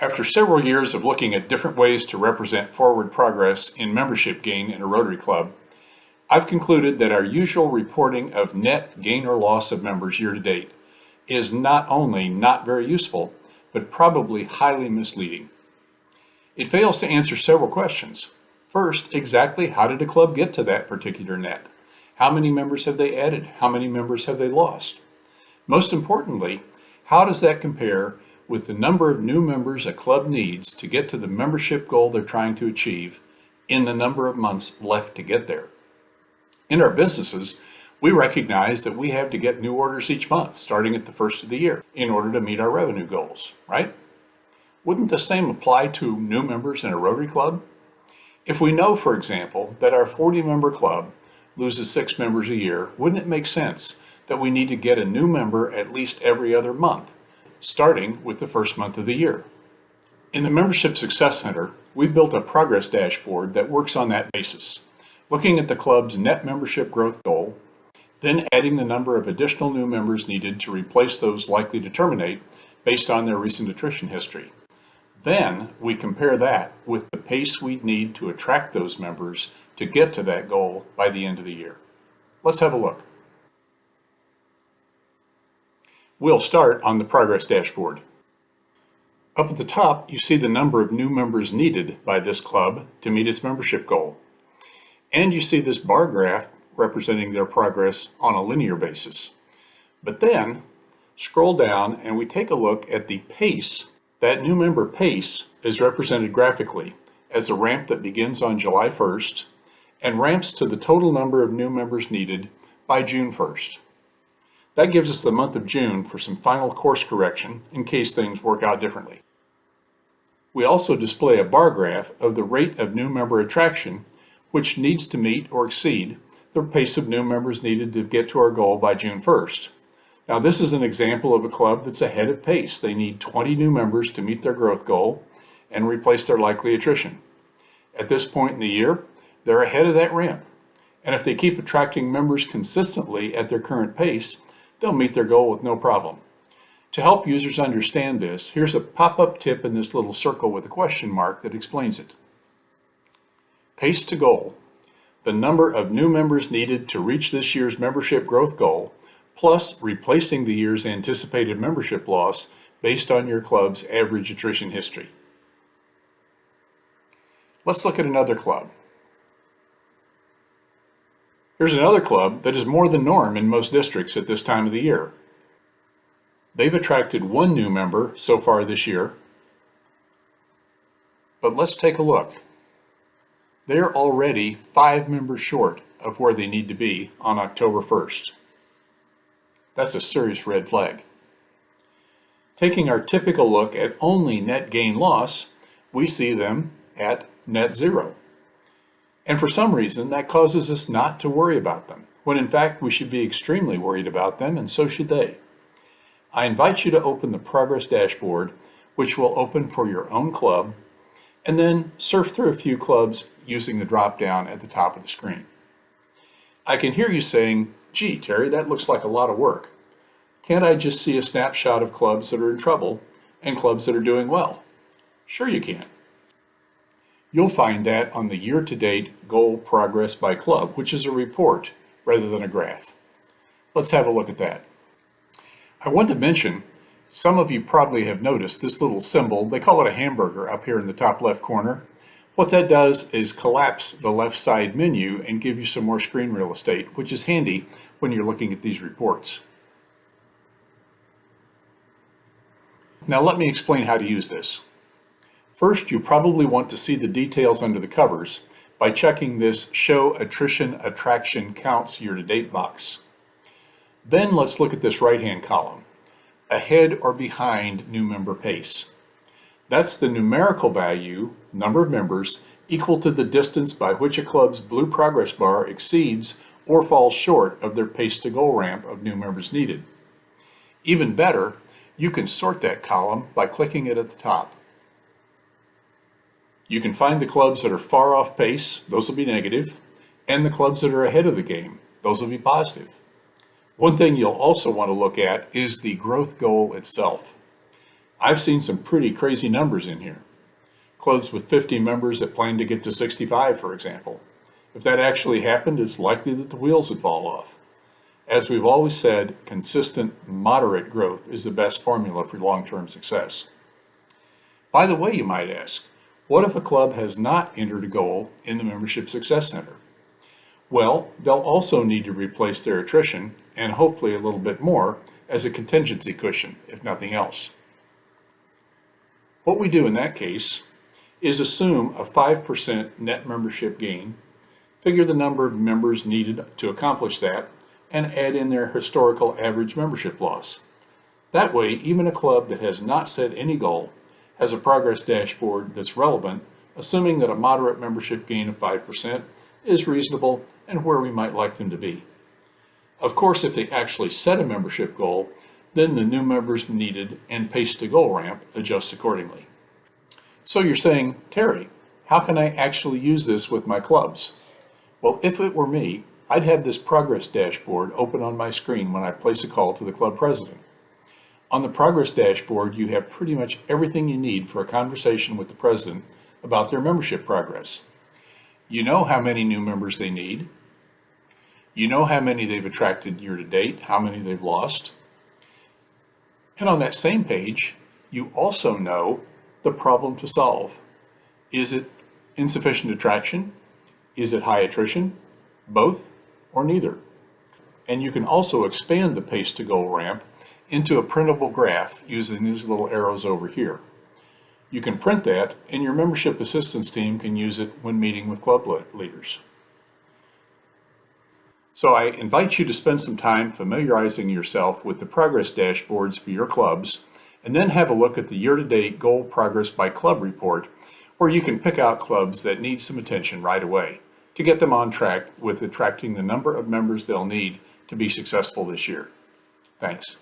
After several years of looking at different ways to represent forward progress in membership gain in a Rotary Club, I've concluded that our usual reporting of net gain or loss of members year to date is not only not very useful, but probably highly misleading. It fails to answer several questions. First, exactly how did a club get to that particular net? How many members have they added? How many members have they lost? Most importantly, how does that compare with the number of new members a club needs to get to the membership goal they're trying to achieve in the number of months left to get there? In our businesses, we recognize that we have to get new orders each month, starting at the first of the year, in order to meet our revenue goals, right? Wouldn't the same apply to new members in a Rotary Club? If we know, for example, that our 40-member club loses 6 members a year, wouldn't it make sense that we need to get a new member at least every other month, starting with the first month of the year? In the Membership Success Center, we built a progress dashboard that works on that basis, looking at the club's net membership growth goal, then adding the number of additional new members needed to replace those likely to terminate based on their recent attrition history. Then we compare that with the pace we'd need to attract those members to get to that goal by the end of the year. Let's have a look. We'll start on the progress dashboard. Up at the top, you see the number of new members needed by this club to meet its membership goal. And you see this bar graph representing their progress on a linear basis. But then, scroll down and we take a look at the pace. That new member pace is represented graphically as a ramp that begins on July 1st and ramps to the total number of new members needed by June 1st. That gives us the month of June for some final course correction in case things work out differently. We also display a bar graph of the rate of new member attraction, which needs to meet or exceed the pace of new members needed to get to our goal by June 1st. Now, this is an example of a club that's ahead of pace. They need 20 new members to meet their growth goal and replace their likely attrition. At this point in the year, they're ahead of that ramp. And if they keep attracting members consistently at their current pace, they'll meet their goal with no problem. To help users understand this, here's a pop-up tip in this little circle with a question mark that explains it. Pace to goal, the number of new members needed to reach this year's membership growth goal, plus replacing the year's anticipated membership loss based on your club's average attrition history. Let's look at another club. Here's another club that is more the norm in most districts at this time of the year. They've attracted 1 new member so far this year. But let's take a look. They're already 5 members short of where they need to be on October 1st. That's a serious red flag. Taking our typical look at only net gain loss, we see them at net 0. And for some reason, that causes us not to worry about them, when in fact we should be extremely worried about them, and so should they. I invite you to open the progress dashboard, which will open for your own club, and then surf through a few clubs using the drop-down at the top of the screen. I can hear you saying, "Gee, Terry, that looks like a lot of work. Can't I just see a snapshot of clubs that are in trouble and clubs that are doing well?" Sure you can. You'll find that on the year-to-date goal progress by club, which is a report rather than a graph. Let's have a look at that. I want to mention, some of you probably have noticed this little symbol. They call it a hamburger up here in the top left corner. What that does is collapse the left side menu and give you some more screen real estate, which is handy when you're looking at these reports. Now let me explain how to use this. First, you probably want to see the details under the covers by checking this Show Attrition Attraction Counts Year-to-Date box. Then let's look at this right-hand column, ahead or behind new member pace. That's the numerical value, number of members, equal to the distance by which a club's blue progress bar exceeds or falls short of their pace to goal ramp of new members needed. Even better, you can sort that column by clicking it at the top. You can find the clubs that are far off pace, those will be negative, and the clubs that are ahead of the game, those will be positive. One thing you'll also want to look at is the growth goal itself. I've seen some pretty crazy numbers in here. Clubs with 50 members that plan to get to 65, for example. If that actually happened, it's likely that the wheels would fall off. As we've always said, consistent, moderate growth is the best formula for long-term success. By the way, you might ask, what if a club has not entered a goal in the Membership Success Center? Well, they'll also need to replace their attrition, and hopefully a little bit more, as a contingency cushion, if nothing else. What we do in that case is assume a 5% net membership gain, figure the number of members needed to accomplish that, and add in their historical average membership loss. That way, even a club that has not set any goal has a progress dashboard that's relevant, assuming that a moderate membership gain of 5% is reasonable and where we might like them to be. Of course, if they actually set a membership goal, then the new members needed and pace to goal ramp adjusts accordingly. So you're saying, Terry, how can I actually use this with my clubs? Well, if it were me, I'd have this progress dashboard open on my screen when I place a call to the club president. On the progress dashboard, you have pretty much everything you need for a conversation with the president about their membership progress. You know how many new members they need. You know how many they've attracted year to date, how many they've lost. And on that same page, you also know the problem to solve. Is it insufficient attraction? Is it high attrition? Both or neither? And you can also expand the pace to goal ramp into a printable graph using these little arrows over here. You can print that, and your membership assistance team can use it when meeting with club leaders. So I invite you to spend some time familiarizing yourself with the progress dashboards for your clubs, and then have a look at the year-to-date goal progress by club report, where you can pick out clubs that need some attention right away to get them on track with attracting the number of members they'll need to be successful this year. Thanks.